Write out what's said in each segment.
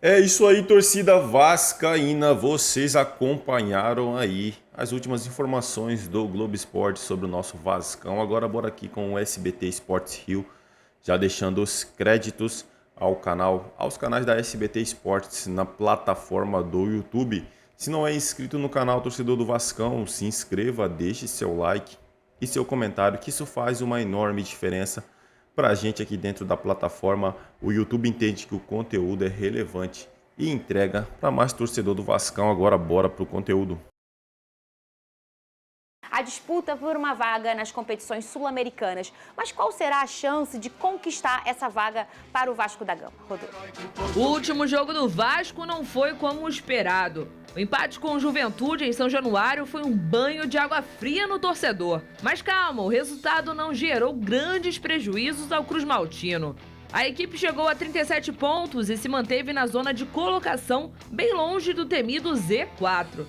É isso aí, torcida vascaína. Vocês acompanharam aí as últimas informações do Globo Esporte sobre o nosso Vascão. Agora bora aqui com o SBT Sports Rio, já deixando os créditos ao canal, aos canais da SBT Esportes na plataforma do YouTube. Se não é inscrito no canal Torcedor do Vascão, se inscreva, deixe seu like e seu comentário, que isso faz uma enorme diferença para a gente aqui dentro da plataforma. O YouTube entende que o conteúdo é relevante e entrega para mais torcedor do Vascão. Agora bora pro conteúdo. A disputa por uma vaga nas competições sul-americanas. Mas qual será a chance de conquistar essa vaga para o Vasco da Gama? Rodolfo. O último jogo do Vasco não foi como esperado. O empate com o Juventude em São Januário foi um banho de água fria no torcedor. Mas calma, o resultado não gerou grandes prejuízos ao Cruz Maltino. A equipe chegou a 37 pontos e se manteve na zona de colocação, bem longe do temido Z4.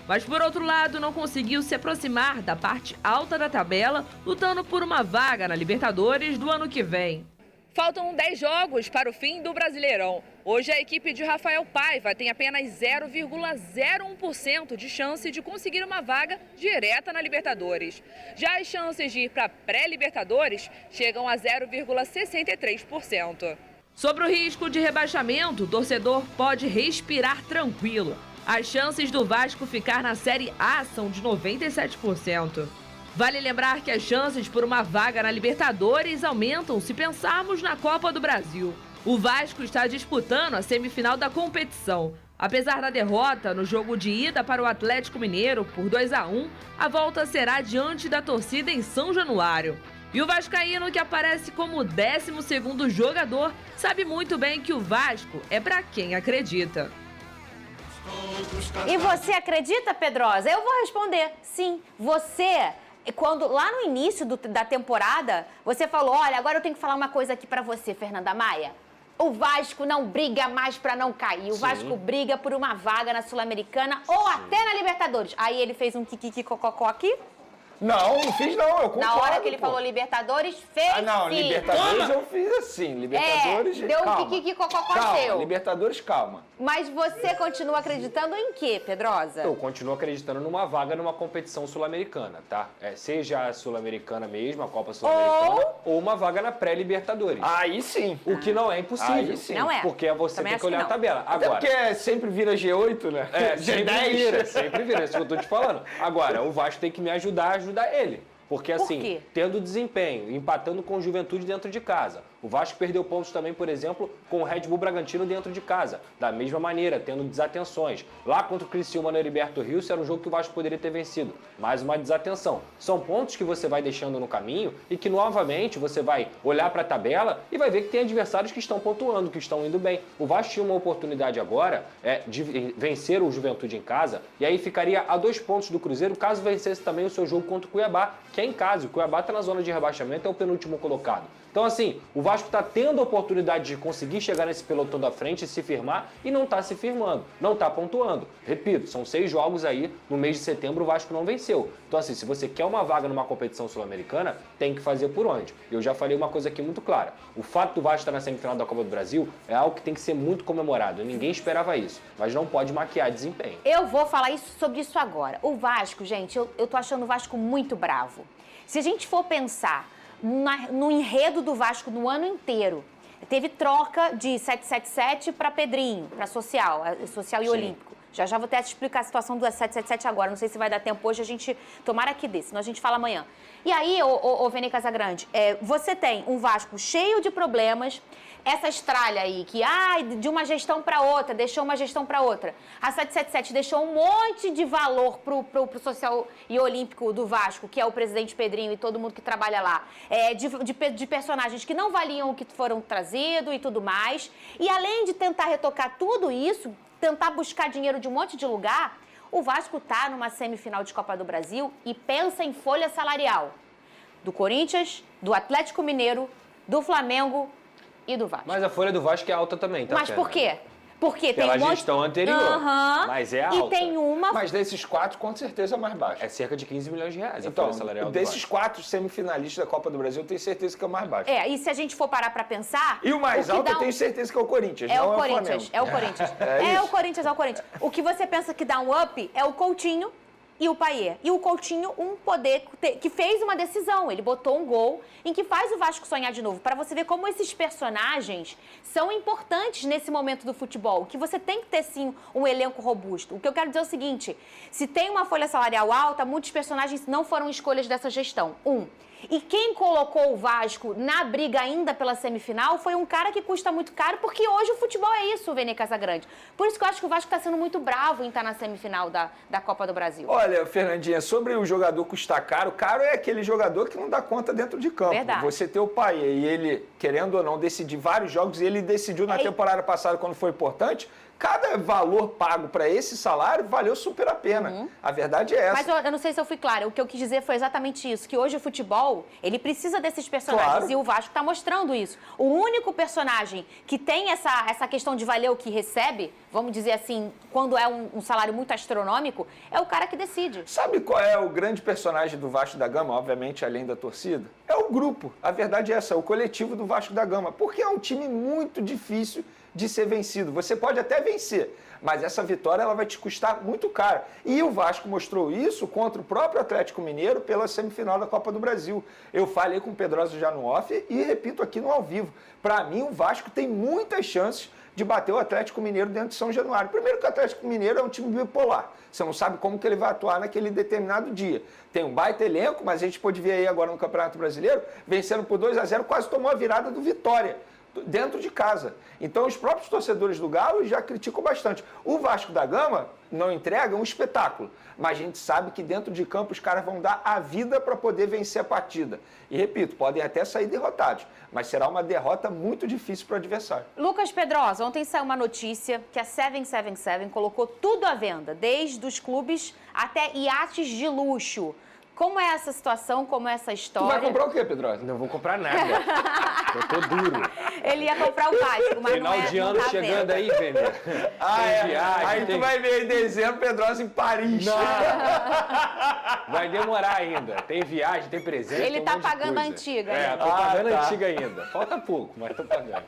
Mas, por outro lado, não conseguiu se aproximar da parte alta da tabela, lutando por uma vaga na Libertadores do ano que vem. Faltam 10 jogos para o fim do Brasileirão. Hoje a equipe de Rafael Paiva tem apenas 0,01% de chance de conseguir uma vaga direta na Libertadores. Já as chances de ir para a pré-Libertadores chegam a 0,63%. Sobre o risco de rebaixamento, o torcedor pode respirar tranquilo. As chances do Vasco ficar na Série A são de 97%. Vale lembrar que as chances por uma vaga na Libertadores aumentam se pensarmos na Copa do Brasil. O Vasco está disputando a semifinal da competição. Apesar da derrota no jogo de ida para o Atlético Mineiro por 2-1, a volta será diante da torcida em São Januário. E o vascaíno, que aparece como o 12º jogador, sabe muito bem que o Vasco é para quem acredita. E você acredita, Pedrosa? Eu vou responder sim. Você, quando lá no início da temporada, você falou, olha, agora eu tenho que falar uma coisa aqui pra você, Fernanda Maia. O Vasco não briga mais pra não cair. O Vasco briga por uma vaga na Sul-Americana ou até na Libertadores. Aí ele fez um kikiki-cococó aqui. Não fiz não, eu concordo. Na hora que ele falou Libertadores, fez Ah, não, sim. Libertadores eu fiz assim, Libertadores... deu um calma. kikiki-cococó Calma, seu. Libertadores, calma. Mas você continua acreditando em quê, Pedrosa? Eu continuo acreditando numa vaga numa competição sul-americana, tá? Seja a sul-americana mesmo, a Copa Sul-Americana, ou uma vaga na pré-Libertadores. Aí sim. O que não é impossível. Aí sim. Não é. Porque você Também tem acho que olhar que a não. tabela. Até Agora, porque sempre vira G8, né? sempre vira, sempre vira. Isso que eu tô te falando. Agora, o Vasco tem que me ajudar a ajudar ele. Porque assim, quê? tendo desempenho, empatando com o Juventude dentro de casa. O Vasco perdeu pontos também, por exemplo, com o Red Bull Bragantino dentro de casa. Da mesma maneira, tendo desatenções. Lá contra o Criciúma no Heriberto Rios, era um jogo que o Vasco poderia ter vencido. Mais uma desatenção. São pontos que você vai deixando no caminho e que, novamente, você vai olhar para a tabela e vai ver que tem adversários que estão pontuando, que estão indo bem. O Vasco tinha uma oportunidade agora de vencer o Juventude em casa e aí ficaria a 2 pontos do Cruzeiro, caso vencesse também o seu jogo contra o Cuiabá, que é em casa. O Cuiabá está na zona de rebaixamento, é o penúltimo colocado. Então, assim, o Vasco está tendo a oportunidade de conseguir chegar nesse pelotão da frente e se firmar e não está se firmando, não está pontuando. Repito, são 6 jogos aí, no mês de setembro o Vasco não venceu. Então, assim, se você quer uma vaga numa competição sul-americana, tem que fazer por onde? Eu já falei uma coisa aqui muito clara. O fato do Vasco estar na semifinal da Copa do Brasil é algo que tem que ser muito comemorado. Ninguém esperava isso, mas não pode maquiar desempenho. Eu vou falar sobre isso agora. O Vasco, gente, eu tô achando o Vasco muito bravo. Se a gente for pensar no enredo do Vasco no ano inteiro, teve troca de 777 para Pedrinho, para Social e Olímpico. Já vou até explicar a situação do 777 agora, não sei se vai dar tempo hoje, a gente tomara que dê, senão a gente fala amanhã. E aí, ô Vene Casagrande, você tem um Vasco cheio de problemas, essa estralha aí que, de uma gestão para outra, deixou uma gestão para outra. A 777 deixou um monte de valor pro Social e Olímpico do Vasco, que é o presidente Pedrinho e todo mundo que trabalha lá, de personagens que não valiam o que foram trazidos e tudo mais. E além de tentar retocar tudo isso, tentar buscar dinheiro de um monte de lugar, o Vasco tá numa semifinal de Copa do Brasil e pensa em folha salarial do Corinthians, do Atlético Mineiro, do Flamengo e do Vasco. Mas a folha do Vasco é alta também, tá? Mas por quê? Porque tem Pela um monte... gestão anterior, Aham. mas é alta. E tem uma... Mas desses 4, com certeza é mais baixo. É cerca de 15 milhões de reais a Então, folha salarial do desses Vasco. 4 semifinalistas da Copa do Brasil, eu tenho certeza que é o mais baixo. E se a gente for parar pra pensar... E o mais que alto dá eu tenho certeza que é o Corinthians, É não o é o Corinthians, Flamengo. é o Corinthians. É É o isso. Corinthians, é o Corinthians. O que você pensa que dá um up é o Coutinho e o Payet. E o Coutinho, um poder que fez uma decisão. Ele botou um gol em que faz o Vasco sonhar de novo. Para você ver como esses personagens são importantes nesse momento do futebol. Que você tem que ter, sim, um elenco robusto. O que eu quero dizer é o seguinte, se tem uma folha salarial alta, muitos personagens não foram escolhas dessa gestão. E quem colocou o Vasco na briga ainda pela semifinal foi um cara que custa muito caro, porque hoje o futebol é isso, Vene Casagrande. Por isso que eu acho que o Vasco está sendo muito bravo em estar na semifinal da Copa do Brasil. Olha, Fernandinha, sobre o jogador custar caro, caro é aquele jogador que não dá conta dentro de campo. Verdade. Você ter o pai e ele, querendo ou não, decidir vários jogos, e ele decidiu na temporada passada, quando foi importante, cada valor pago para esse salário valeu super a pena. A verdade é essa. Mas eu não sei se eu fui clara. O que eu quis dizer foi exatamente isso, que hoje o futebol, ele precisa desses personagens. Claro. E o Vasco está mostrando isso. O único personagem que tem essa questão de valer o que recebe, vamos dizer assim, quando é um salário muito astronômico, é o cara que decide. Sabe qual é o grande personagem do Vasco da Gama, obviamente, além da torcida? É o grupo. A verdade é essa, é o coletivo do Vasco da Gama. Porque é um time muito difícil de ser vencido. Você pode até vencer, mas essa vitória ela vai te custar muito caro. E o Vasco mostrou isso contra o próprio Atlético Mineiro pela semifinal da Copa do Brasil. Eu falei com o Pedrosa já no off e repito aqui no ao vivo. Para mim, o Vasco tem muitas chances de bater o Atlético Mineiro dentro de São Januário. Primeiro que o Atlético Mineiro é um time bipolar. Você não sabe como que ele vai atuar naquele determinado dia. Tem um baita elenco, mas a gente pôde ver aí agora no Campeonato Brasileiro, vencendo por 2-0, quase tomou a virada do Vitória dentro de casa. Então, os próprios torcedores do Galo já criticam bastante. O Vasco da Gama não entrega um espetáculo, mas a gente sabe que dentro de campo os caras vão dar a vida para poder vencer a partida. E, repito, podem até sair derrotados, mas será uma derrota muito difícil para o adversário. Lucas Pedrosa, ontem saiu uma notícia que a 777 colocou tudo à venda, desde os clubes até iates de luxo. Como é essa situação, como é essa Tu história? vai comprar o quê, Pedrosa? Não vou comprar nada. Eu tô duro. Ele ia comprar o Vasco, mas Final não é, de não ano tá chegando vendo. aí, Vene. Tem viagem, Aí tem... tu vai ver em dezembro Pedrosa em Paris. Vai demorar ainda. Tem viagem, tem presente. Ele tem um tá monte de pagando a coisa. antiga, É, né? tô pagando tá. a antiga ainda. Falta pouco, mas tô pagando.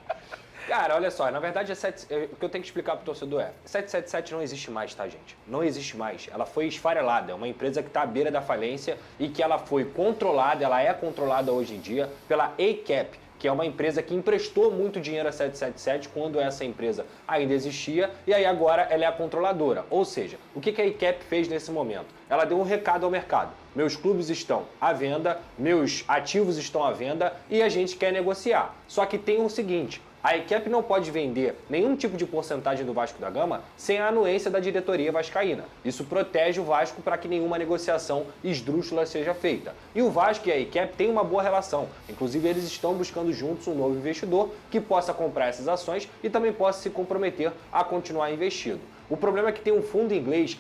Cara, olha só, na verdade, o que eu tenho que explicar pro torcedor é, 777 não existe mais, tá, gente? Não existe mais. Ela foi esfarelada, é uma empresa que tá à beira da falência e que ela foi controlada, ela é controlada hoje em dia pela ACAP, que é uma empresa que emprestou muito dinheiro a 777 quando essa empresa ainda existia, e aí agora ela é a controladora. Ou seja, o que a ACAP fez nesse momento? Ela deu um recado ao mercado. Meus clubes estão à venda, meus ativos estão à venda e a gente quer negociar. Só que tem o seguinte... A ACAP não pode vender nenhum tipo de porcentagem do Vasco da Gama sem a anuência da diretoria vascaína. Isso protege o Vasco para que nenhuma negociação esdrúxula seja feita. E o Vasco e a ACAP têm uma boa relação. Inclusive, eles estão buscando juntos um novo investidor que possa comprar essas ações e também possa se comprometer a continuar investindo. O problema é que tem um fundo inglês,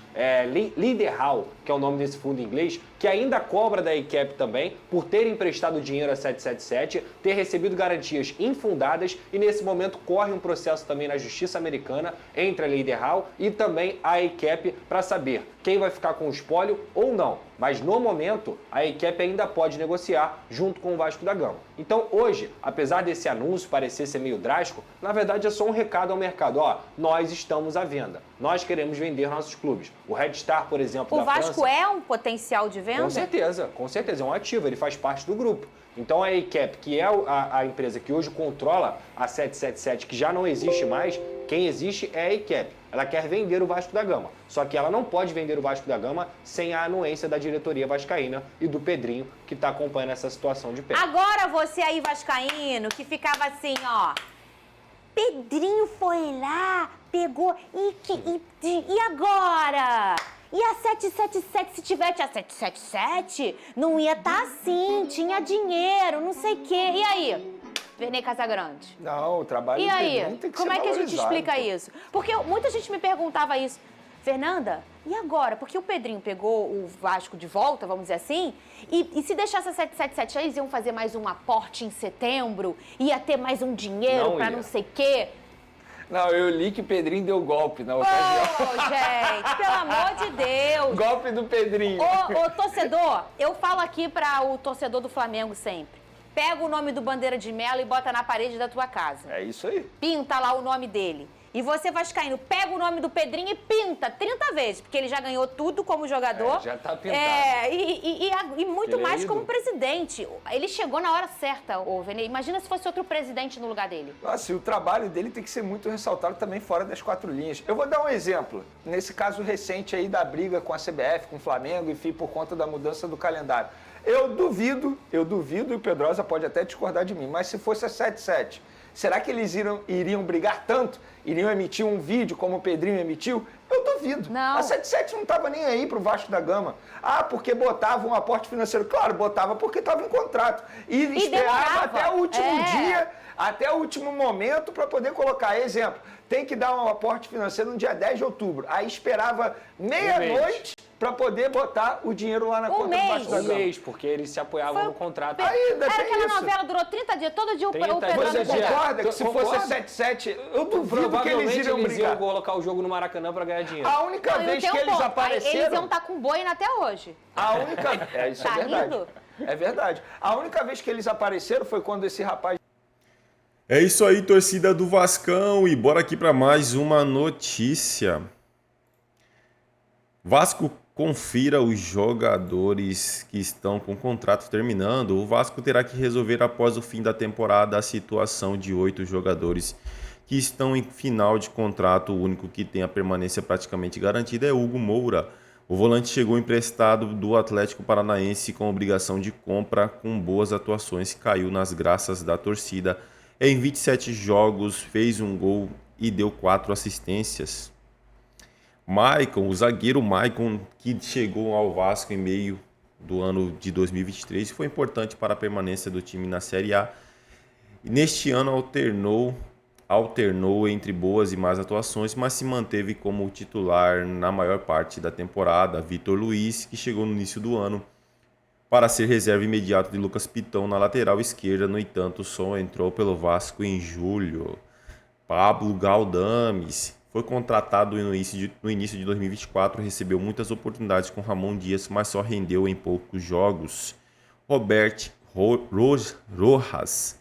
Leaderhall, que é o nome desse fundo inglês, que ainda cobra da ACAP também por ter emprestado dinheiro a 777, ter recebido garantias infundadas e nesse momento corre um processo também na justiça americana entre a Leaderhall e também a ACAP para saber quem vai ficar com o espólio ou não. Mas no momento, a ACAP ainda pode negociar junto com o Vasco da Gama. Então hoje, apesar desse anúncio parecer ser meio drástico, na verdade é só um recado ao mercado. Ó, nós estamos à venda. Nós queremos vender nossos clubes. O Red Star, por exemplo, O da Vasco França, é um potencial de venda? com certeza, é um ativo, ele faz parte do grupo. Então a ACAP, que é a empresa que hoje controla a 777, que já não existe mais, quem existe é a ACAP. Ela quer vender o Vasco da Gama, só que ela não pode vender o Vasco da Gama sem a anuência da diretoria vascaína e do Pedrinho, que está acompanhando essa situação de perto. Agora você aí, vascaíno, que ficava assim, ó... Pedrinho foi lá, pegou, e agora? E a 777, se tivesse a 777, não ia estar assim, tinha dinheiro, não sei o quê. E aí? Vene Casagrande. Não, o trabalho E do aí? Pedrinho tem que Como ser é que a gente valorizado, explica pô. isso? Porque muita gente me perguntava isso. Fernanda, e agora? Porque o Pedrinho pegou o Vasco de volta, vamos dizer assim, e se deixasse a 777, eles iam fazer mais um aporte em setembro, ia ter mais um dinheiro Não para ia. não sei o quê. Não, eu li que Pedrinho deu golpe na ocasião. Ô, gente, pelo amor de Deus. Golpe do Pedrinho. Ô, torcedor, eu falo aqui para o torcedor do Flamengo sempre. Pega o nome do Bandeira de Melo e bota na parede da tua casa. É isso aí. Pinta lá o nome dele. E você, vascaíno, pega o nome do Pedrinho e pinta 30 vezes, porque ele já ganhou tudo como jogador. Já tá pintado. E muito Ele é mais ídolo. como presidente. Ele chegou na hora certa, ô Vene. Imagina se fosse outro presidente no lugar dele. Nossa, e o trabalho dele tem que ser muito ressaltado também fora das quatro linhas. Eu vou dar um exemplo. Nesse caso recente aí da briga com a CBF, com o Flamengo, enfim, por conta da mudança do calendário. Eu duvido, e o Pedrosa pode até discordar de mim, mas se fosse a 7-7, será que eles iriam brigar tanto? Iriam emitir um vídeo como o Pedrinho emitiu? Eu duvido. Não. A 7-7 não estava nem aí pro Vasco da Gama. Ah, porque botava um aporte financeiro. Claro, botava porque estava em contrato. E esperava demorava. até o último É. dia, até o último momento para poder colocar. Exemplo, tem que dar um aporte financeiro no dia 10 de outubro. Aí esperava meia-noite para poder botar o dinheiro lá na conta do Vasco da Um Gama. mês, porque eles se apoiavam no contrato. Ainda Era tem aquela isso. novela, durou 30 dias, todo dia o 30 Pedro dias. Você no contrato. concorda que se Concordo. fosse a 7-7, eu duvido que eles Provavelmente iriam eles iam brigar. colocar o jogo no Maracanã para ganhar dinheiro. A única Não, e vez tem que um eles ponto. Aí apareceram... eles iam estar com boina até hoje. A única... isso Tá é verdade. rindo? É verdade. A única vez que eles apareceram foi quando esse rapaz... É isso aí, torcida do Vascão, e bora aqui para mais uma notícia. Vasco confira os jogadores que estão com o contrato terminando. O Vasco terá que resolver após o fim da temporada a situação de 8 jogadores que estão em final de contrato. O único que tem a permanência praticamente garantida é Hugo Moura. O volante chegou emprestado do Atlético Paranaense com obrigação de compra, com boas atuações, caiu nas graças da torcida. Em 27 jogos, fez um gol e deu 4 assistências. Maicon, o zagueiro Maicon, que chegou ao Vasco em meio do ano de 2023, foi importante para a permanência do time na Série A. E neste ano alternou entre boas e más atuações, mas se manteve como titular na maior parte da temporada. Vitor Luiz, que chegou no início do ano para ser reserva imediato de Lucas Piton na lateral esquerda, no entanto, só entrou pelo Vasco em julho. Pablo Galdames foi contratado no início de 2024, recebeu muitas oportunidades com Ramon Dias, mas só rendeu em poucos jogos. Robert Rojas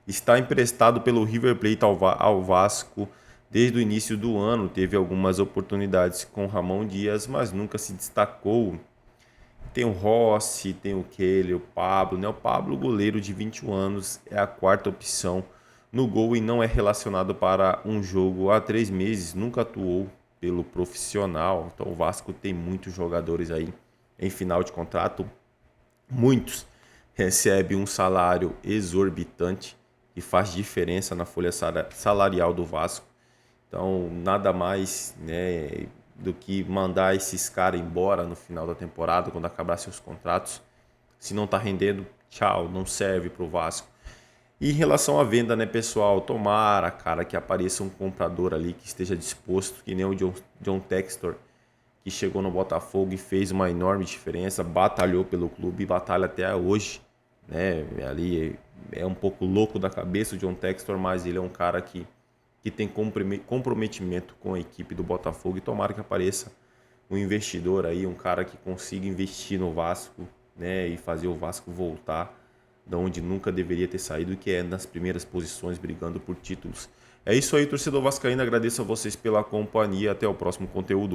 está emprestado pelo River Plate ao Vasco desde o início do ano. Teve algumas oportunidades com Ramon Dias, mas nunca se destacou. Tem o Rossi, tem o Kelly, o Pablo. O Pablo, goleiro de 21 anos, é a quarta opção no gol e não é relacionado para um jogo há 3 meses. Nunca atuou pelo profissional. Então o Vasco tem muitos jogadores aí em final de contrato. Muitos recebem um salário exorbitante que faz diferença na folha salarial do Vasco. Então nada mais, do que mandar esses caras embora no final da temporada, quando acabar seus contratos. Se não tá rendendo, tchau, não serve pro Vasco. E em relação à venda, pessoal, tomara, cara, que apareça um comprador ali que esteja disposto, que nem o John Textor, que chegou no Botafogo e fez uma enorme diferença, batalhou pelo clube e batalha até hoje, Ali é um pouco louco da cabeça o John Textor, mas ele é um cara que tem comprometimento com a equipe do Botafogo, e tomara que apareça um investidor aí, um cara que consiga investir no Vasco, e fazer o Vasco voltar da onde nunca deveria ter saído, que é nas primeiras posições, brigando por títulos. É isso aí, torcedor vascaíno, agradeço a vocês pela companhia, até o próximo conteúdo.